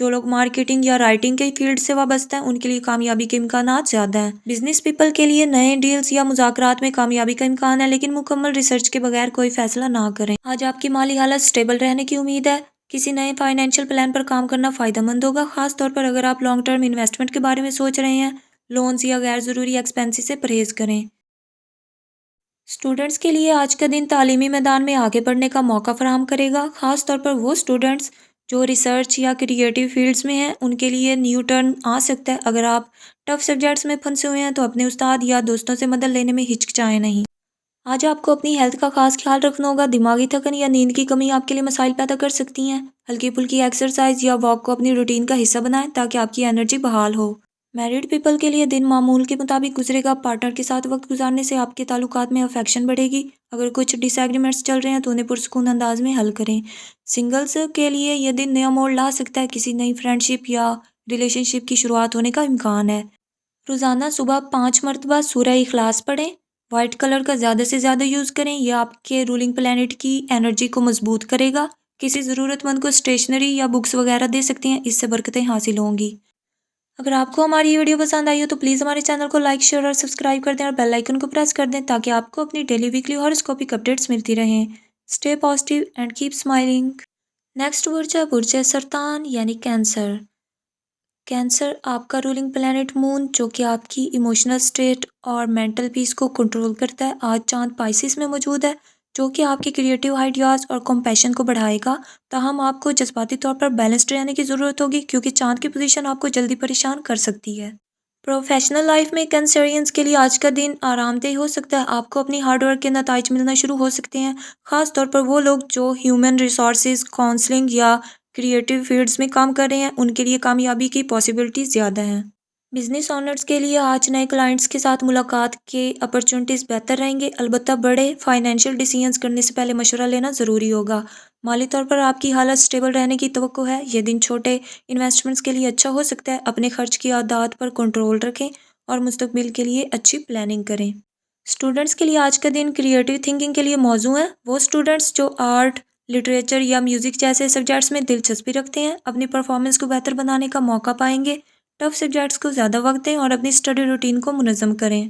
جو لوگ مارکیٹنگ یا رائٹنگ کے فیلڈ سے وابستہ ہیں ان کے لیے کامیابی کے امکانات زیادہ ہیں۔ بزنس پیپل کے لیے نئے ڈیلز یا مذاکرات میں کامیابی کا امکان ہے، لیکن مکمل ریسرچ کے بغیر کوئی فیصلہ نہ کریں۔ آج آپ کی مالی حالت سٹیبل رہنے کی امید ہے۔ کسی نئے فائنینشیل پلان پر کام کرنا فائدہ مند ہوگا، خاص طور پر اگر آپ لانگ ٹرم انویسٹمنٹ کے بارے میں سوچ رہے ہیں۔ لونز یا غیر ضروری ایکسپینس سے پرہیز کریں۔ اسٹوڈنٹس کے لیے آج کا دن تعلیمی میدان میں آگے بڑھنے کا موقع فراہم کرے گا، خاص طور پر وہ اسٹوڈنٹس جو ریسرچ یا کریٹیو فیلڈز میں ہیں ان کے لیے نیو ٹرن آ سکتا ہے۔ اگر آپ ٹف سبجیکٹس میں پھنسے ہوئے ہیں تو اپنے استاد یا دوستوں سے مدد لینے میں ہچکچائیں نہیں۔ آج آپ کو اپنی ہیلتھ کا خاص خیال رکھنا ہوگا۔ دماغی تھکن یا نیند کی کمی آپ کے لیے مسائل پیدا کر سکتی ہیں۔ ہلکی پھلکی ایکسرسائز یا واک کو اپنی روٹین کا حصہ بنائیں تاکہ آپ کی انرجی بحال ہو۔ میرڈ پیپل کے لیے دن معمول کے مطابق گزرے گا۔ پارٹنر کے ساتھ وقت گزارنے سے آپ کے تعلقات میں افیکشن بڑھے گی۔ اگر کچھ ڈس ایگریمنٹس چل رہے ہیں تو انہیں پرسکون انداز میں حل کریں۔ سنگلز کے لیے یہ دن نیا موڑ لا سکتا ہے، کسی نئی فرینڈ شپ یا ریلیشن شپ کی شروعات ہونے کا امکان ہے۔ روزانہ صبح 5 مرتبہ سورہ اخلاص پڑھیں۔ وائٹ کلر کا زیادہ سے زیادہ یوز کریں، یہ آپ کے رولنگ پلانٹ کی انرجی کو مضبوط کرے گا۔ کسی ضرورت مند کو اسٹیشنری یا بکس وغیرہ دے سکتے ہیں، اس سے برکتیں حاصل ہوں گی۔ اگر آپ کو ہماری یہ ویڈیو پسند آئی ہو تو پلیز ہمارے چینل کو لائک، شیئر اور سبسکرائب کر دیں اور بیل آئیکن کو پریس کر دیں تاکہ آپ کو اپنی ڈیلی ویکلی ہاروسکوپک اپڈیٹس ملتی رہیں۔ Stay positive and keep smiling. Next برج ہے برج سرطان یعنی کینسر۔ کینسر آپ کا رولنگ پلانٹ مون، جو کہ آپ کی ایموشنل اسٹیٹ اور مینٹل پیس کو کنٹرول کرتا ہے، آج چاند پائسس میں موجود ہے، جو کہ آپ کے کریٹیو آئیڈیاز اور کمپیشن کو بڑھائے گا۔ تاہم آپ کو جذباتی طور پر بیلنسڈ رہنے کی ضرورت ہوگی کیونکہ چاند کی پوزیشن آپ کو جلدی پریشان کر سکتی ہے۔ پروفیشنل لائف میں کینسرینز کے لیے آج کا دن آرام دہ ہو سکتا ہے۔ آپ کو اپنی ہارڈ ورک کے نتائج ملنا شروع ہو سکتے ہیں، خاص طور پر وہ لوگ جو ہیومن ریسورسز، کاؤنسلنگ یا کریٹیو فیلڈز میں کام کر رہے ہیں، ان کے لیے کامیابی کی پاسبلٹیز زیادہ ہیں۔ بزنس اونرز کے لیے آج نئے کلائنٹس کے ساتھ ملاقات کے اپرچونٹیز بہتر رہیں گے، البتہ بڑے فائنینشیل ڈیسیژنز کرنے سے پہلے مشورہ لینا ضروری ہوگا۔ مالی طور پر آپ کی حالت سٹیبل رہنے کی توقع ہے۔ یہ دن چھوٹے انویسٹمنٹس کے لیے اچھا ہو سکتا ہے۔ اپنے خرچ کی عادات پر کنٹرول رکھیں اور مستقبل کے لیے اچھی پلاننگ کریں۔ اسٹوڈنٹس کے لیے آج کا دن کریٹیو تھنکنگ کے لیے موزوں ہے۔ وہ اسٹوڈنٹس جو آرٹ، لٹریچر یا میوزک جیسے سبجیکٹس میں دلچسپی رکھتے ہیں اپنی پرفارمنس کو بہتر بنانے کا موقع پائیں گے۔ ٹف سبجیکٹس کو زیادہ وقت دیں اور اپنی اسٹڈی روٹین کو منظم کریں۔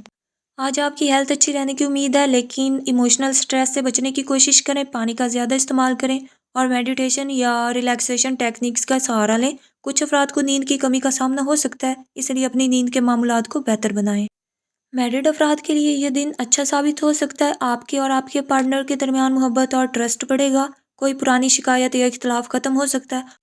آج آپ کی ہیلتھ اچھی رہنے کی امید ہے، لیکن ایموشنل سٹریس سے بچنے کی کوشش کریں۔ پانی کا زیادہ استعمال کریں اور میڈیٹیشن یا ریلیکسیشن ٹیکنیکس کا سہارا لیں۔ کچھ افراد کو نیند کی کمی کا سامنا ہو سکتا ہے، اس لیے اپنی نیند کے معمولات کو بہتر بنائیں۔ میرڈ افراد کے لیے یہ دن اچھا ثابت ہو سکتا ہے۔ آپ کے اور آپ کے پارٹنر کے درمیان محبت اور ٹرسٹ بڑھے گا۔ کوئی پرانی شکایت یا اختلاف ختم ہو سکتا ہے۔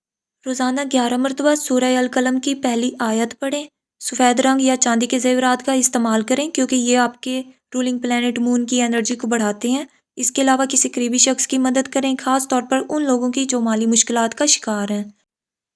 روزانہ 11 مرتبہ سورہ القلم کی پہلی آیت پڑھیں۔ سفید رنگ یا چاندی کے زیورات کا استعمال کریں کیونکہ یہ آپ کے رولنگ پلانٹ مون کی انرجی کو بڑھاتے ہیں۔ اس کے علاوہ کسی قریبی شخص کی مدد کریں، خاص طور پر ان لوگوں کی جو مالی مشکلات کا شکار ہیں۔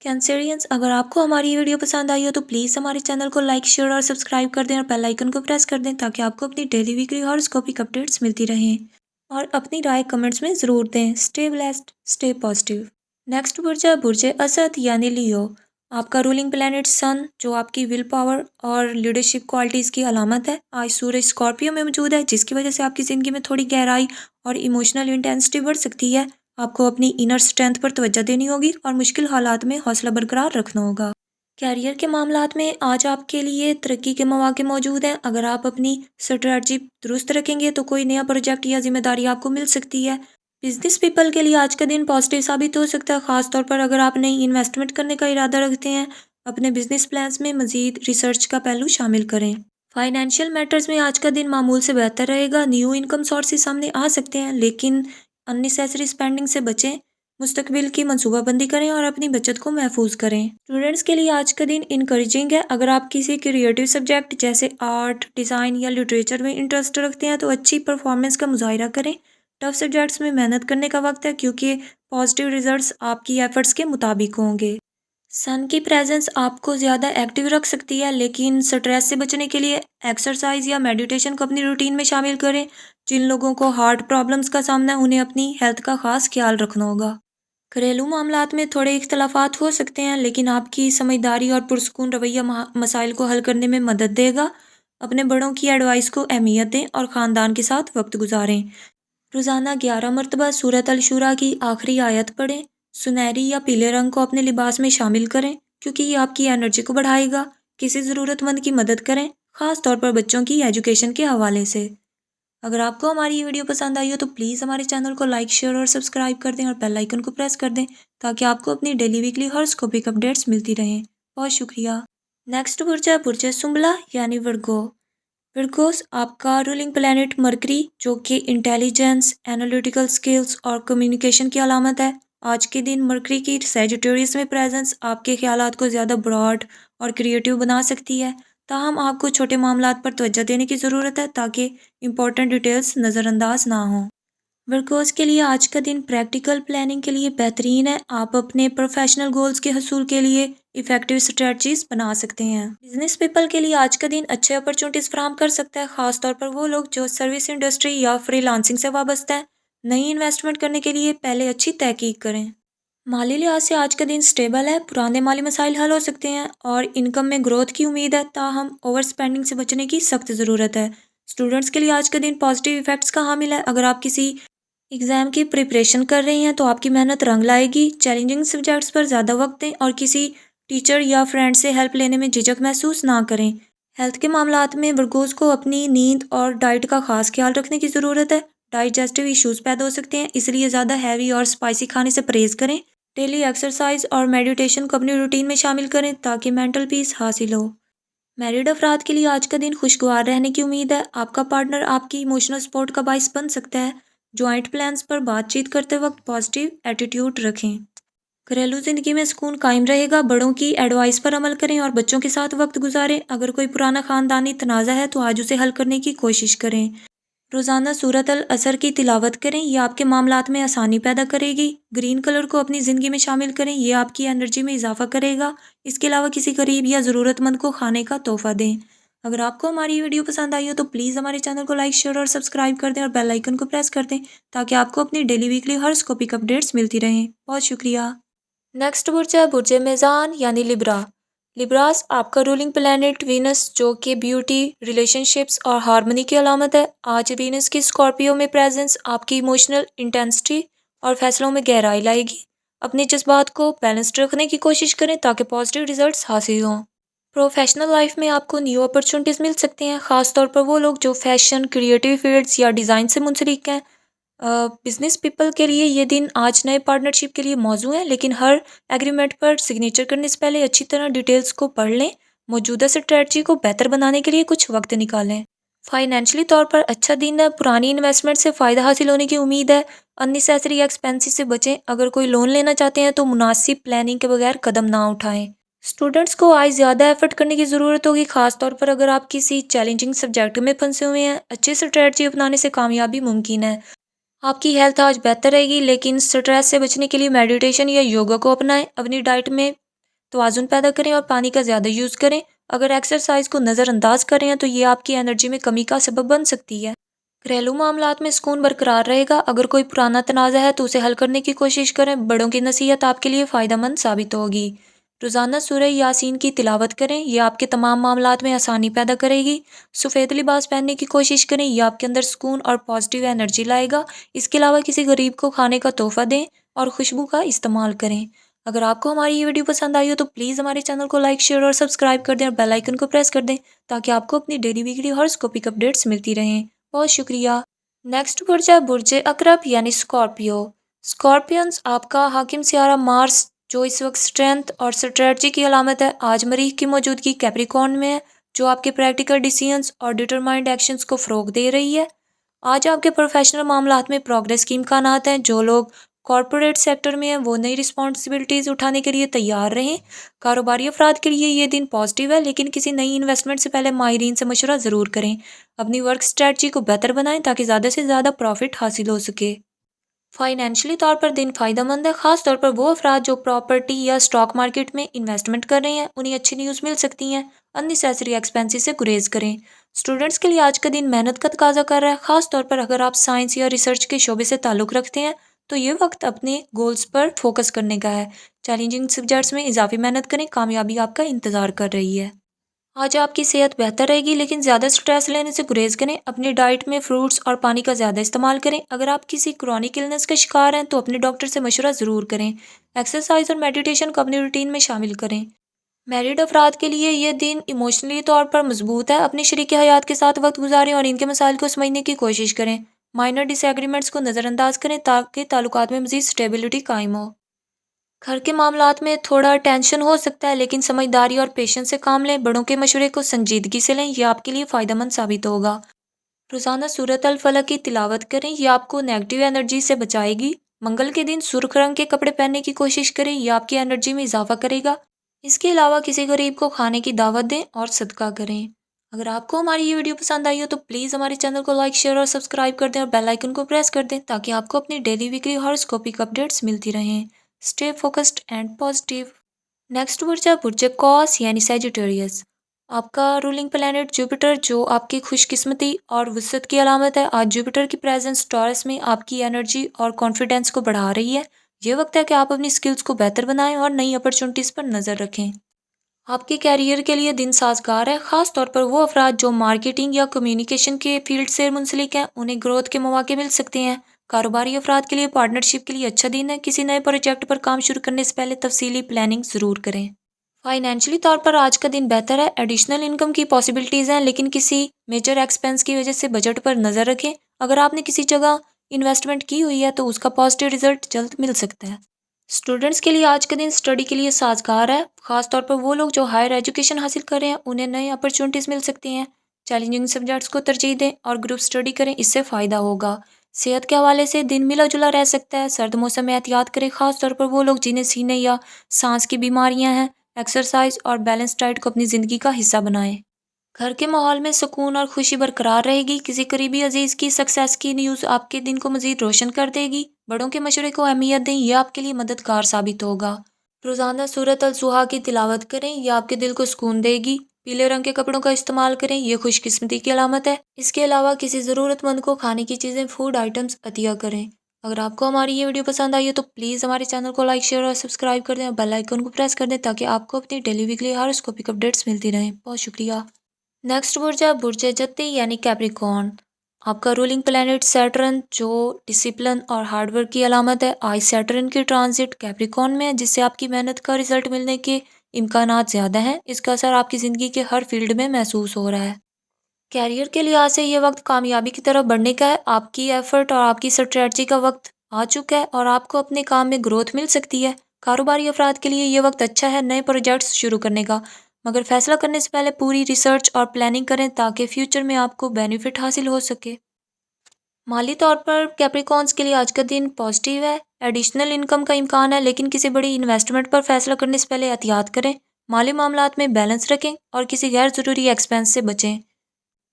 کینسرینز، اگر آپ کو ہماری یہ ویڈیو پسند آئی ہو تو پلیز ہمارے چینل کو لائک، شیئر اور سبسکرائب کر دیں اور بیل آئیکن کو پریس کر دیں تاکہ آپ کو اپنی ڈیلی ویکلی ہاروسکوپک اپڈیٹس ملتی رہیں، اور اپنی رائے کمنٹس میں ضرور دیں۔ Stay blessed, stay positive. Next برج ہے برج اسد یعنی لیو۔ آپ کا رولنگ پلانٹ سن، جو آپ کی ول پاور اور لیڈرشپ کوالٹیز کی علامت ہے، آج سورج اسکارپیو میں موجود ہے، جس کی وجہ سے آپ کی زندگی میں تھوڑی گہرائی اور ایموشنل انٹینسٹی بڑھ سکتی ہے۔ آپ کو اپنی انر اسٹرینتھ پر توجہ دینی ہوگی اور مشکل حالات میں حوصلہ برقرار رکھنا ہوگا۔ کیریئر کے معاملات میں آج آپ کے لیے ترقی کے مواقع موجود ہیں۔ اگر آپ اپنی اسٹریٹجی درست رکھیں گے تو کوئی نیا پروجیکٹ یا ذمہ داری آپ کو مل سکتی ہے۔ بزنس پیپل کے لیے آج کا دن پازیٹیو ثابت ہو سکتا ہے، خاص طور پر اگر آپ نئی انویسٹمنٹ کرنے کا ارادہ رکھتے ہیں۔ اپنے بزنس پلانز میں مزید ریسرچ کا پہلو شامل کریں۔ فائنینشیل میٹرز میں آج کا دن معمول سے بہتر رہے گا۔ نیو انکم سورسز سامنے آ سکتے ہیں، لیکن اننیسیسری اسپینڈنگ سے بچیں۔ مستقبل کی منصوبہ بندی کریں اور اپنی بچت کو محفوظ کریں۔ اسٹوڈنٹس کے لیے آج کا دن انکریجنگ ہے۔ اگر آپ کسی کریٹیو سبجیکٹ جیسے آرٹ، ڈیزائن یا لٹریچر میں انٹرسٹ رکھتے ہیں تو اچھی پرفارمنس کا مظاہرہ کریں۔ ٹف سبجیکٹس میں محنت کرنے کا وقت ہے کیونکہ پازیٹیو ریزلٹس آپ کی ایفرٹس کے مطابق ہوں گے۔ سن کی پریزنس آپ کو زیادہ ایکٹیو رکھ سکتی ہے، لیکن سٹریس سے بچنے کے لیے ایکسرسائز یا میڈیٹیشن کو اپنی روٹین میں شامل کریں۔ جن لوگوں کو ہارٹ پرابلمس کا سامنا ہے انہیں اپنی ہیلتھ کا خاص خیال رکھنا ہوگا۔ گھریلو معاملات میں تھوڑے اختلافات ہو سکتے ہیں، لیکن آپ کی سمجھداری اور پرسکون رویہ مسائل کو حل کرنے میں مدد دے گا۔ اپنے بڑوں کی ایڈوائس کو اہمیت دیں اور خاندان کے ساتھ وقت گزاریں۔ روزانہ 11 مرتبہ سورۃ الشورى کی آخری آیت پڑھیں۔ سنہری یا پیلے رنگ کو اپنے لباس میں شامل کریں کیونکہ یہ آپ کی انرجی کو بڑھائے گا۔ کسی ضرورت مند کی مدد کریں، خاص طور پر بچوں کی ایجوکیشن کے حوالے سے۔ اگر آپ کو ہماری یہ ویڈیو پسند آئی ہو تو پلیز ہمارے چینل کو لائک، شیئر اور سبسکرائب کر دیں اور بیل آئیکن کو پریس کر دیں تاکہ آپ کو اپنی ڈیلی ویکلی ہاراسکوپک اپڈیٹس ملتی رہیں۔ بہت شکریہ۔ نیکسٹ برج ہے برج سنبلا یعنی ورگو۔ ورگوس آپ کا رولنگ پلانٹ مرکری جو کہ انٹیلیجنس، انالیٹیکل سکلز اور کمیونیکیشن کی علامت ہے۔ آج کے دن مرکری کی سیجیٹیریس میں پریزنس آپ کے خیالات کو زیادہ براڈ اور کریٹیو بنا سکتی ہے، تاہم آپ کو چھوٹے معاملات پر توجہ دینے کی ضرورت ہے تاکہ امپورٹنٹ ڈیٹیلز نظر انداز نہ ہوں۔ ورکوز کے لیے آج کا دن پریکٹیکل پلاننگ کے لیے بہترین ہے۔ آپ اپنے پروفیشنل گولز کے حصول کے لیے ایفیکٹو اسٹریٹجیز بنا سکتے ہیں۔ بزنس پیپل کے لیے آج کا دن اچھے اپرچونٹیز فراہم کر سکتا ہے، خاص طور پر وہ لوگ جو سروس انڈسٹری یا فری لانسنگ سے وابستہ ہیں۔ نئی انویسٹمنٹ کرنے کے لیے پہلے اچھی تحقیق کریں۔ مالی لحاظ سے آج کا دن سٹیبل ہے، پرانے مالی مسائل حل ہو سکتے ہیں اور انکم میں گروتھ کی امید ہے، تاہم اوور سپینڈنگ سے بچنے کی سخت ضرورت ہے۔ اسٹوڈنٹس کے لیے آج کا دن پازیٹیو ایفیکٹس کا حامل ہے۔ اگر آپ کسی ایگزام کی پریپریشن کر رہے ہیں تو آپ کی محنت رنگ لائے گی۔ چیلنجنگ سبجیکٹس پر زیادہ وقت دیں اور کسی ٹیچر یا فرینڈ سے ہیلپ لینے میں جھجک محسوس نہ کریں۔ ہیلتھ کے معاملات میں ورگوز کو اپنی نیند اور ڈائٹ کا خاص خیال رکھنے کی ضرورت ہے۔ ڈائجسٹیو ایشوز پیدا ہو سکتے ہیں، اس لیے زیادہ ہیوی اور اسپائسی کھانے سے پرہیز کریں۔ ڈیلی ایکسرسائز اور میڈیٹیشن کو اپنی روٹین میں شامل کریں تاکہ مینٹل پیس حاصل ہو۔ میرڈ افراد کے لیے آج کا دن خوشگوار رہنے کی امید ہے۔ آپ کا پارٹنر آپ کی ایموشنل سپورٹ کا باعث بن سکتا ہے۔ جوائنٹ پلانز پر بات چیت کرتے وقت پازیٹیو ایٹیٹیوڈ رکھیں۔ گھریلو زندگی میں سکون قائم رہے گا۔ بڑوں کی ایڈوائس پر عمل کریں اور بچوں کے ساتھ وقت گزاریں۔ اگر کوئی پرانا خاندانی تنازع ہے تو آج اسے حل کرنے کی کوشش کریں۔ روزانہ سورۃ العصر کی تلاوت کریں، یہ آپ کے معاملات میں آسانی پیدا کرے گی۔ گرین کلر کو اپنی زندگی میں شامل کریں، یہ آپ کی انرجی میں اضافہ کرے گا۔ اس کے علاوہ کسی غریب یا ضرورت مند کو کھانے کا تحفہ دیں۔ اگر آپ کو ہماری یہ ویڈیو پسند آئی ہو تو پلیز ہمارے چینل کو لائک، شیئر اور سبسکرائب کر دیں اور بیل آئیکن کو پریس کر دیں تاکہ آپ کو اپنی ڈیلی ویکلی ہاراسکوپک اپڈیٹس ملتی رہیں۔ بہت شکریہ۔ نیکسٹ برج ہے برج میزان یعنی لبرا۔ لبراس آپ کا رولنگ پلانٹ وینس جو کہ بیوٹی، ریلیشن شپس اور ہارمونی کی علامت ہے۔ آج وینس کی اسکارپیو میں پریزنس آپ کی ایموشنل انٹینسٹی اور فیصلوں میں گہرائی لائے گی۔ اپنے جذبات کو بیلنسڈ رکھنے کی کوشش کریں تاکہ پازیٹیو ریزلٹس حاصل ہوں۔ پروفیشنل لائف میں آپ کو نیو اپرچونٹیز مل سکتے ہیں، خاص طور پر وہ لوگ جو فیشن، کریٹیو فیلڈز یا ڈیزائن سے منسلک ہیں۔ بزنس پیپل کے لیے یہ دن آج نئے پارٹنرشپ کے لیے موزوں ہے، لیکن ہر ایگریمنٹ پر سگنیچر کرنے سے پہلے اچھی طرح ڈیٹیلز کو پڑھ لیں۔ موجودہ اسٹریٹجی کو بہتر بنانے کے لیے کچھ وقت نکالیں۔ فائنینشلی طور پر اچھا دن ہے، پرانی انویسٹمنٹ سے فائدہ حاصل ہونے کی امید ہے۔ اننیسیسری ایکسپینسز سے بچیں، اگر کوئی لون لینا چاہتے ہیں تو مناسب پلاننگ کے بغیر قدم نہ اٹھائیں۔ اسٹوڈنٹس کو آج زیادہ ایفرٹ کرنے کی ضرورت ہوگی، خاص طور پر اگر آپ کسی چیلنجنگ سبجیکٹ میں پھنسے ہوئے ہیں۔ اچھی اسٹریٹجی اپنانے سے کامیابی ممکن ہے۔ آپ کی ہیلتھ آج بہتر رہے گی، لیکن سٹریس سے بچنے کے لیے میڈیٹیشن یا یوگا کو اپنائیں۔ اپنی ڈائٹ میں توازن پیدا کریں اور پانی کا زیادہ یوز کریں۔ اگر ایکسرسائز کو نظر انداز کر رہے ہیں تو یہ آپ کی انرجی میں کمی کا سبب بن سکتی ہے۔ گھریلو معاملات میں سکون برقرار رہے گا۔ اگر کوئی پرانا تنازع ہے تو اسے حل کرنے کی کوشش کریں۔ بڑوں کی نصیحت آپ کے لیے فائدہ مند ثابت ہوگی۔ روزانہ سورہ یاسین کی تلاوت کریں، یہ آپ کے تمام معاملات میں آسانی پیدا کرے گی۔ سفید لباس پہننے کی کوشش کریں، یہ آپ کے اندر سکون اور پازیٹیو انرجی لائے گا۔ اس کے علاوہ کسی غریب کو کھانے کا تحفہ دیں اور خوشبو کا استعمال کریں۔ اگر آپ کو ہماری یہ ویڈیو پسند آئی ہو تو پلیز ہمارے چینل کو لائک، شیئر اور سبسکرائب کر دیں اور بیل آئیکن کو پریس کر دیں تاکہ آپ کو اپنی ڈیلی ویکلی ہاراسکوپک اپڈیٹس ملتی رہیں۔ بہت شکریہ۔ نیکسٹ برج ہے برج عقرب یعنی اسکارپیو۔ اسکارپینز آپ کا حاکم سیارہ مارس جو اس وقت اسٹرینتھ اور اسٹریٹجی کی علامت ہے، آج مریخ کی موجودگی کیپریکارن میں ہے جو آپ کے پریکٹیکل ڈیسیژنز اور ڈیٹرمائنڈ ایکشنز کو فروغ دے رہی ہے۔ آج آپ کے پروفیشنل معاملات میں پروگریس کے امکانات ہیں۔ جو لوگ کارپوریٹ سیکٹر میں ہیں وہ نئی رسپانسبلٹیز اٹھانے کے لیے تیار رہیں۔ کاروباری افراد کے لیے یہ دن پازیٹیو ہے، لیکن کسی نئی انویسٹمنٹ سے پہلے ماہرین سے مشورہ ضرور کریں۔ اپنی ورک اسٹریٹجی کو بہتر بنائیں تاکہ زیادہ سے زیادہ پروفٹ حاصل ہو سکے۔ فائنینشلی طور پر دن فائدہ مند ہے، خاص طور پر وہ افراد جو پراپرٹی یا اسٹاک مارکیٹ میں انویسٹمنٹ کر رہے ہیں، انہیں اچھی نیوز مل سکتی ہیں۔ اننیسیسری ایکسپینسز سے گریز کریں۔ اسٹوڈنٹس کے لیے آج کا دن محنت کا تقاضا کر رہا ہے، خاص طور پر اگر آپ سائنس یا ریسرچ کے شعبے سے تعلق رکھتے ہیں تو یہ وقت اپنے گولز پر فوکس کرنے کا ہے۔ چیلنجنگ سبجیکٹس میں اضافی محنت کریں، کامیابی آپ کا انتظار کر رہی ہے۔ آج آپ کی صحت بہتر رہے گی، لیکن زیادہ سٹریس لینے سے گریز کریں۔ اپنی ڈائٹ میں فروٹس اور پانی کا زیادہ استعمال کریں۔ اگر آپ کسی کرونک النس کا شکار ہیں تو اپنے ڈاکٹر سے مشورہ ضرور کریں۔ ایکسرسائز اور میڈیٹیشن کو اپنی روٹین میں شامل کریں۔ میرڈ افراد کے لیے یہ دن ایموشنلی طور پر مضبوط ہے۔ اپنے شریک حیات کے ساتھ وقت گزاریں اور ان کے مسائل کو سمجھنے کی کوشش کریں۔ مائنر ڈس ایگریمنٹس کو نظر انداز کریں تاکہ تعلقات میں مزید سٹیبلٹی قائم ہو۔ گھر کے معاملات میں تھوڑا ٹینشن ہو سکتا ہے، لیکن سمجھداری اور پیشنس سے کام لیں۔ بڑوں کے مشورے کو سنجیدگی سے لیں، یہ آپ کے لیے فائدہ مند ثابت ہوگا۔ روزانہ سورۃ الفلق کی تلاوت کریں، یہ آپ کو نیگیٹو انرجی سے بچائے گی۔ منگل کے دن سرخ رنگ کے کپڑے پہننے کی کوشش کریں، یہ آپ کی انرجی میں اضافہ کرے گا۔ اس کے علاوہ کسی غریب کو کھانے کی دعوت دیں اور صدقہ کریں۔ اگر آپ کو ہماری یہ ویڈیو پسند آئی ہو تو پلیز ہمارے چینل کو لائک، شیئر اور سبسکرائب کر دیں اور بیل آئیکن کو پریس کر دیں تاکہ آپ کو اپنی ڈیلی ویکلی ہاراسکوپک اپڈیٹس ملتی رہیں۔ Stay focused and positive. Next برج ہے برج قوس یعنی سیجیٹیریس۔ آپ کا رولنگ پلانٹ جوپیٹر جو آپ کی خوش قسمتی اور وسعت کی علامت ہے۔ آج جوپیٹر کی پریزنس ٹورس میں آپ کی انرجی اور کانفیڈنس کو بڑھا رہی ہے۔ یہ وقت ہے کہ آپ اپنی سکلز کو بہتر بنائیں اور نئی اپرچونٹیز پر نظر رکھیں۔ آپ کے کیریئر کے لیے دن سازگار ہے، خاص طور پر وہ افراد جو مارکیٹنگ یا کمیونیکیشن کے فیلڈ سے منسلک ہیں، انہیں گروتھ کے مواقع مل سکتے ہیں۔ کاروباری افراد کے لیے پارٹنرشپ کے لیے اچھا دن ہے۔ کسی نئے پروجیکٹ پر کام شروع کرنے سے پہلے تفصیلی پلاننگ ضرور کریں۔ فائنینشلی طور پر آج کا دن بہتر ہے۔ ایڈیشنل انکم کی پاسبلٹیز ہیں، لیکن کسی میجر ایکسپینس کی وجہ سے بجٹ پر نظر رکھیں۔ اگر آپ نے کسی جگہ انویسٹمنٹ کی ہوئی ہے تو اس کا پازیٹیو رزلٹ جلد مل سکتا ہے۔ اسٹوڈنٹس کے لیے آج کا دن اسٹڈی کے لیے سازگار ہے، خاص طور پر وہ لوگ جو ہائر ایجوکیشن حاصل کر رہے ہیں، انہیں نئے اپرچونٹیز مل سکتی ہیں۔ چیلنجنگ سبجیکٹس کو ترجیح دیں اور گروپ اسٹڈی کریں، اس سے فائدہ ہوگا۔ صحت کے حوالے سے دن ملا جلا رہ سکتا ہے۔ سرد موسم میں احتیاط کریں، خاص طور پر وہ لوگ جنہیں سینے یا سانس کی بیماریاں ہیں۔ ایکسرسائز اور بیلنس ڈائٹ کو اپنی زندگی کا حصہ بنائیں۔ گھر کے ماحول میں سکون اور خوشی برقرار رہے گی۔ کسی قریبی عزیز کی سکسیس کی نیوز آپ کے دن کو مزید روشن کر دے گی۔ بڑوں کے مشورے کو اہمیت دیں، یہ آپ کے لیے مددگار ثابت ہوگا۔ روزانہ سورۃ الضحیٰ کی تلاوت کریں، یہ آپ کے دل کو سکون دے گی۔ پیلے رنگ کے کپڑوں کا استعمال کریں، یہ خوش قسمتی کی علامت ہے۔ اس کے علاوہ کسی ضرورت مند کو کھانے کی چیزیں، فوڈ آئٹمز عطیہ کریں۔ اگر آپ کو ہماری یہ ویڈیو پسند آئی ہے تو پلیز ہمارے چینل کو لائک، شیئر اور سبسکرائب کر دیں اور بیل آئیکن کو پریس کر دیں تاکہ آپ کو اپنی ڈیلی ویکلی ہاراسکوپک اپڈیٹس ملتی رہیں۔ بہت شکریہ۔ نیکسٹ برج ہے برج جتی یعنی کیپریکارن۔ آپ کا رولنگ پلانٹ سیٹرن جو ڈسپلن اور ہارڈ ورک کی علامت ہے۔ آج سیٹرن کی ٹرانزٹ کیپریکارن میں ہے، جس سے آپ کی محنت کا رزلٹ ملنے کے امکانات زیادہ ہیں۔ اس کا اثر آپ کی زندگی کے ہر فیلڈ میں محسوس ہو رہا ہے۔ کیریئر کے لحاظ سے یہ وقت کامیابی کی طرف بڑھنے کا ہے۔ آپ کی ایفرٹ اور آپ کی اسٹریٹجی کا وقت آ چکا ہے اور آپ کو اپنے کام میں گروتھ مل سکتی ہے۔ کاروباری افراد کے لیے یہ وقت اچھا ہے نئے پروجیکٹس شروع کرنے کا، مگر فیصلہ کرنے سے پہلے پوری ریسرچ اور پلاننگ کریں تاکہ فیوچر میں آپ کو بینیفٹ حاصل ہو سکے۔ مالی طور پر کیپریکارنز کے لیے آج کا دن پازیٹیو ہے۔ ایڈیشنل انکم کا امکان ہے، لیکن کسی بڑی انویسٹمنٹ پر فیصلہ کرنے سے پہلے احتیاط کریں۔ مالی معاملات میں بیلنس رکھیں اور کسی غیر ضروری ایکسپینس سے بچیں۔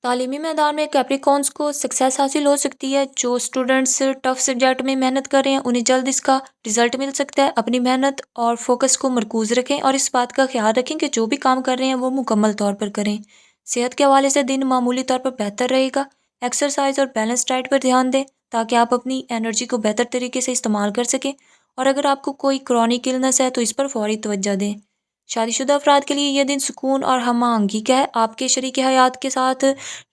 تعلیمی میدان میں کیپریکارنز کو سکسیس حاصل ہو سکتی ہے۔ جو اسٹوڈنٹس ٹف سبجیکٹ میں محنت کر رہے ہیں انہیں جلد اس کا رزلٹ مل سکتا ہے۔ اپنی محنت اور فوکس کو مرکوز رکھیں اور اس بات کا خیال رکھیں کہ جو بھی کام کر رہے ہیں وہ مکمل طور پر کریں۔ صحت کے حوالے سے دن معمولی طور پر بہتر رہے گا۔ ایکسرسائز اور بیلنس ڈائٹ پر دھیان دیں تاکہ آپ اپنی انرجی کو بہتر طریقے سے استعمال کر سکیں، اور اگر آپ کو کوئی کرونک النس ہے تو اس پر فوری توجہ دیں۔ شادی شدہ افراد کے لیے یہ دن سکون اور ہم آہنگی کا ہے۔ آپ کے شریک حیات کے ساتھ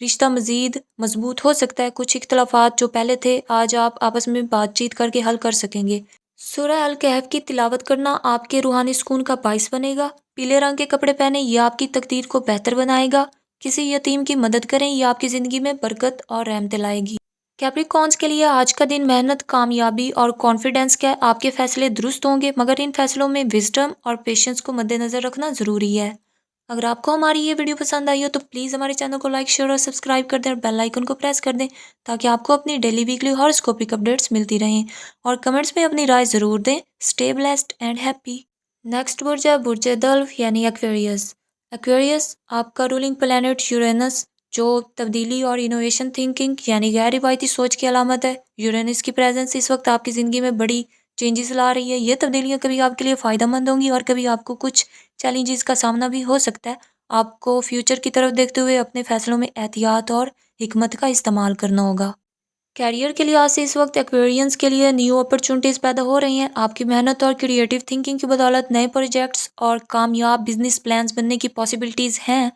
رشتہ مزید مضبوط ہو سکتا ہے۔ کچھ اختلافات جو پہلے تھے آج آپ آپس میں بات چیت کر کے حل کر سکیں گے۔ سورہ الکہف کی تلاوت کرنا آپ کے روحانی سکون کا باعث بنے گا۔ پیلے رنگ کے کپڑے پہنیں، یہ آپ کی تقدیر کو بہتر بنائے گا۔ کسی یتیم کی مدد کریں، یہ آپ کی زندگی میں برکت اور رحمت لائے گی۔ کیپریکارنز کے لیے آج کا دن محنت، کامیابی اور کانفیڈنس کا ہے۔ آپ کے فیصلے درست ہوں گے، مگر ان فیصلوں میں وزڈم اور پیشنس کو مد نظر رکھنا ضروری ہے۔ اگر آپ کو ہماری یہ ویڈیو پسند آئی ہو تو پلیز ہمارے چینل کو لائک، شیئر اور سبسکرائب کر دیں اور بیل آئیکن کو پریس کر دیں تاکہ آپ کو اپنی ڈیلی ویکلی ہاراسکوپک اپڈیٹس ملتی رہیں، اور کمنٹس میں اپنی رائے ضرور دیں۔ Stay blessed and happy. Next برج ہے برج دلو یعنی ایکویریس۔ ایکویریس آپ کا رولنگ پلانٹ یورینس جو تبدیلی اور انوویشن تھنکنگ یعنی غیر روایتی سوچ کی علامت ہے۔ یورینس کی پریزنس اس وقت آپ کی زندگی میں بڑی چینجز لا رہی ہے۔ یہ تبدیلیاں کبھی آپ کے لیے فائدہ مند ہوں گی اور کبھی آپ کو کچھ چیلنجز کا سامنا بھی ہو سکتا ہے۔ آپ کو فیوچر کی طرف دیکھتے ہوئے اپنے فیصلوں میں احتیاط اور حکمت کا استعمال کرنا ہوگا۔ کیریئر کے لحاظ سے اس وقت ایکویرینس کے لیے نیو اپرچونٹیز پیدا ہو رہی ہیں. آپ کی محنت اور کریٹیو تھنکنگ کی بدولت نئے پروجیکٹس اور کامیاب بزنس پلانز بننے کی پاسبلٹیز ہیں.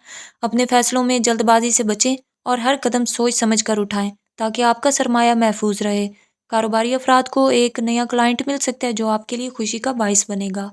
اپنے فیصلوں میں جلد بازی سے بچیں اور ہر قدم سوچ سمجھ کر اٹھائیں تاکہ آپ کا سرمایہ محفوظ رہے. کاروباری افراد کو ایک نیا کلائنٹ مل سکتا ہے جو آپ کے لیے خوشی کا باعث بنے گا.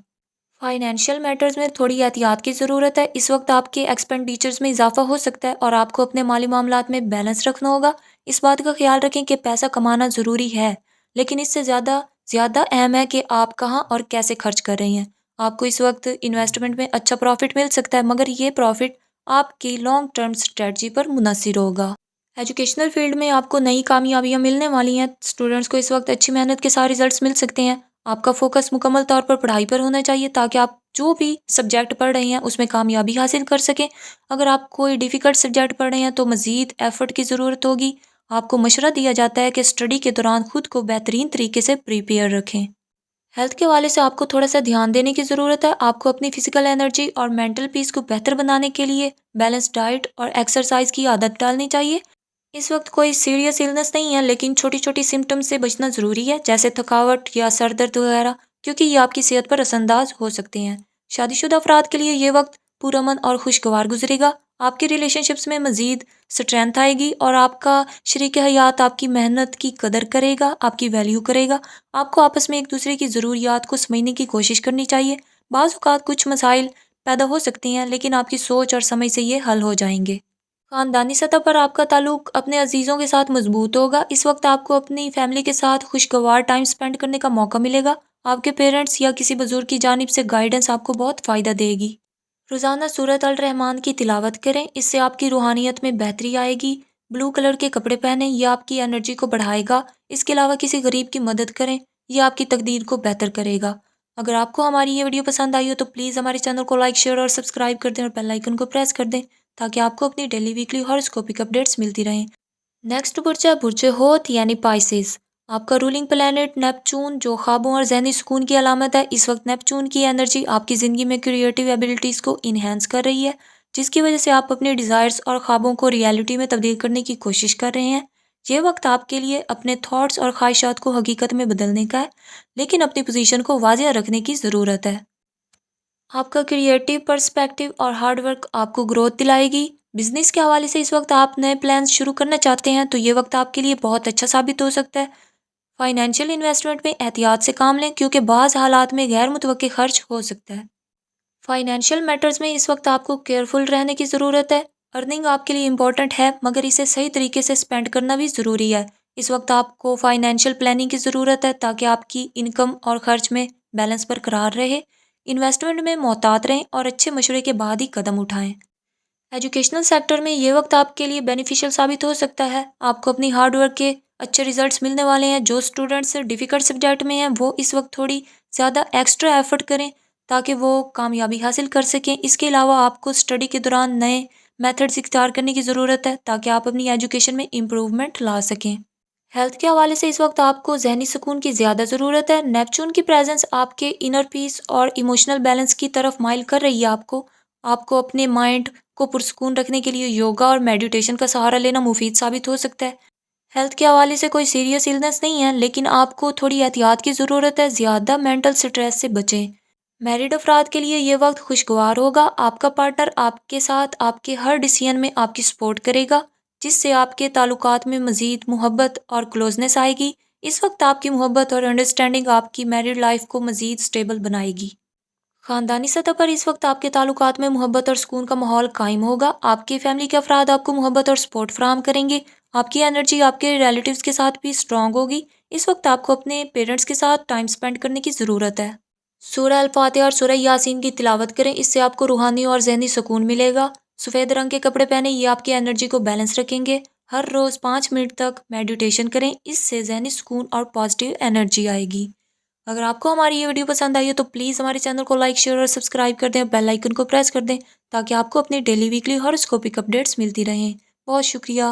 فائنینشیل میٹرز میں تھوڑی احتیاط کی ضرورت ہے. اس وقت آپ کے ایکسپینڈیچرز میں اضافہ ہو سکتا ہے اور آپ کو اپنے مالی معاملات میں بیلنس رکھنا ہوگا. اس بات کا خیال رکھیں کہ پیسہ کمانا ضروری ہے لیکن اس سے زیادہ اہم ہے کہ آپ کہاں اور کیسے خرچ کر رہے ہیں. آپ کو اس وقت انویسٹمنٹ میں اچھا پروفٹ مل سکتا ہے مگر یہ پروفٹ آپ کی لانگ ٹرم اسٹریٹجی پر منحصر ہوگا. ایجوکیشنل فیلڈ میں آپ کو نئی کامیابیاں ملنے والی ہیں. اسٹوڈنٹس کو اس وقت اچھی محنت کے ساتھ ریزلٹس مل سکتے ہیں. آپ کا فوکس مکمل طور پر پڑھائی پر ہونا چاہیے تاکہ آپ جو بھی سبجیکٹ پڑھ رہے ہیں اس میں کامیابی حاصل کر سکیں. اگر آپ کوئی ڈیفیکلٹ سبجیکٹ پڑھ رہے ہیں تو مزید ایفرٹ کی ضرورت ہوگی. آپ کو مشورہ دیا جاتا ہے کہ اسٹڈی کے دوران خود کو بہترین طریقے سے پریپیئر رکھیں. ہیلتھ کے حوالے سے آپ کو تھوڑا سا دھیان دینے کی ضرورت ہے. آپ کو اپنی فزیکل انرجی اور مینٹل پیس کو بہتر بنانے کے لیے بیلنس ڈائٹ اور ایکسرسائز کی عادت ڈالنی چاہیے. اس وقت کوئی سیریس النس نہیں ہے لیکن چھوٹی چھوٹی سمٹم سے بچنا ضروری ہے جیسے تھکاوٹ یا سر درد وغیرہ کیونکہ یہ آپ کی صحت پر اثر انداز ہو سکتے ہیں. شادی شدہ افراد کے لیے یہ وقت پرامن اور خوشگوار گزرے گا. آپ کی ریلیشن شپس میں مزید اسٹرینتھ آئے گی اور آپ کا شریک حیات آپ کی محنت کی قدر کرے گا، آپ کی ویلیو کرے گا. آپ کو آپس میں ایک دوسرے کی ضروریات کو سمجھنے کی کوشش کرنی چاہیے. بعض اوقات کچھ مسائل پیدا ہو سکتے ہیں لیکن آپ کی سوچ اور سمجھ سے یہ حل ہو جائیں گے. خاندانی سطح پر آپ کا تعلق اپنے عزیزوں کے ساتھ مضبوط ہوگا. اس وقت آپ کو اپنی فیملی کے ساتھ خوشگوار ٹائم سپینڈ کرنے کا موقع ملے گا. آپ کے پیرنٹس یا کسی بزرگ کی جانب سے گائیڈنس آپ کو بہت فائدہ دے گی. روزانہ سورۃ الرحمن کی تلاوت کریں، اس سے آپ کی روحانیت میں بہتری آئے گی. بلو کلر کے کپڑے پہنیں، یہ آپ کی انرجی کو بڑھائے گا. اس کے علاوہ کسی غریب کی مدد کریں، یہ آپ کی تقدیر کو بہتر کرے گا. اگر آپ کو ہماری یہ ویڈیو پسند آئی ہو تو پلیز ہمارے چینل کو لائک، شیئر اور سبسکرائب کر دیں اور بیل آئیکن کو پریس کر دیں تاکہ آپ کو اپنی ڈیلی ویکلی ہاراسکوپک اپڈیٹس ملتی رہیں. نیکسٹ برج ہے برج ہوت یعنی پائسز. آپ کا رولنگ پلانٹ نیپچون جو خوابوں اور ذہنی سکون کی علامت ہے. اس وقت نیپچون کی انرجی آپ کی زندگی میں کریٹیو ایبلٹیز کو انہینس کر رہی ہے جس کی وجہ سے آپ اپنے ڈیزائرز اور خوابوں کو ریالٹی میں تبدیل کرنے کی کوشش کر رہے ہیں. یہ وقت آپ کے لیے اپنے تھاٹس اور خواہشات کو حقیقت میں بدلنے کا ہے لیکن اپنی پوزیشن کو واضح رکھنے کی ضرورت ہے. آپ کا کریٹیو پرسپیکٹیو اور ہارڈ ورک آپ کو گروتھ دلائے گی. بزنس کے حوالے سے اس وقت آپ نئے پلانز شروع کرنا چاہتے ہیں تو یہ وقت آپ کے لیے بہت اچھا ثابت ہو سکتا ہے. فائنینشیل انویسٹمنٹ میں احتیاط سے کام لیں کیونکہ بعض حالات میں غیر متوقع خرچ ہو سکتا ہے. فائنینشیل میٹرز میں اس وقت آپ کو کیئرفل رہنے کی ضرورت ہے. ارننگ آپ کے لیے امپورٹنٹ ہے مگر اسے صحیح طریقے سے اسپینڈ کرنا بھی ضروری ہے. اس وقت آپ کو فائنینشیل پلاننگ کی ضرورت ہے تاکہ آپ کی انکم اور خرچ میں بیلنس برقرار رہے. انویسٹمنٹ میں محتاط رہیں اور اچھے مشورے کے بعد ہی قدم اٹھائیں. ایجوکیشنل سیکٹر میں یہ وقت آپ کے لیے بینیفیشل ثابت ہو سکتا ہے. آپ کو اپنی ہارڈ ورک کے اچھے ریزلٹس ملنے والے ہیں. جو اسٹوڈنٹس ڈیفیکلٹ سبجیکٹ میں ہیں وہ اس وقت تھوڑی زیادہ ایکسٹرا ایفرٹ کریں تاکہ وہ کامیابی حاصل کر سکیں. اس کے علاوہ آپ کو اسٹڈی کے دوران نئے میتھڈز اختیار کرنے کی ضرورت ہے تاکہ آپ اپنی ایجوکیشن میں امپروومنٹ لا سکیں. ہیلتھ کے حوالے سے اس وقت آپ کو ذہنی سکون کی زیادہ ضرورت ہے. نیپچون کی پریزنس آپ کے انر پیس اور ایموشنل بیلنس کی طرف مائل کر رہی ہے. آپ کو اپنے مائنڈ کو پرسکون رکھنے کے لیے یوگا اور میڈیٹیشن کا سہارا لینا مفید ثابت ہو سکتا ہے. ہیلتھ کے حوالے سے کوئی سیریس النس نہیں ہے لیکن آپ کو تھوڑی احتیاط کی ضرورت ہے. زیادہ مینٹل سٹریس سے بچیں. میرڈ افراد کے لیے یہ وقت خوشگوار ہوگا. آپ کا پارٹنر آپ کے ساتھ آپ کے ہر ڈیسیژن میں آپ کی سپورٹ کرے گا جس سے آپ کے تعلقات میں مزید محبت اور کلوزنس آئے گی. اس وقت آپ کی محبت اور انڈرسٹینڈنگ آپ کی میرڈ لائف کو مزید سٹیبل بنائے گی. خاندانی سطح پر اس وقت آپ کے تعلقات میں محبت اور سکون کا ماحول قائم ہوگا. آپ کی فیملی کے افراد آپ کو محبت اور سپورٹ فراہم کریں گے. آپ کی انرجی آپ کے ریلیٹیوز کے ساتھ بھی اسٹرانگ ہوگی. اس وقت آپ کو اپنے پیرنٹس کے ساتھ ٹائم سپینڈ کرنے کی ضرورت ہے. سورہ الفاتحہ اور سورہ یاسین کی تلاوت کریں، اس سے آپ کو روحانی اور ذہنی سکون ملے گا. سفید رنگ کے کپڑے پہنیں، یہ آپ کی انرجی کو بیلنس رکھیں گے. ہر روز 5 منٹ تک میڈیٹیشن کریں، اس سے ذہنی سکون اور پازیٹیو انرجی آئے گی. اگر آپ کو ہماری یہ ویڈیو پسند آئی ہے تو پلیز ہمارے چینل کو لائک، شیئر اور سبسکرائب کر دیں اور بیل آئیکن کو پریس کر دیں تاکہ آپ کو اپنی ڈیلی ویکلی ہاراسکوپک اپڈیٹس ملتی رہیں. بہت شکریہ.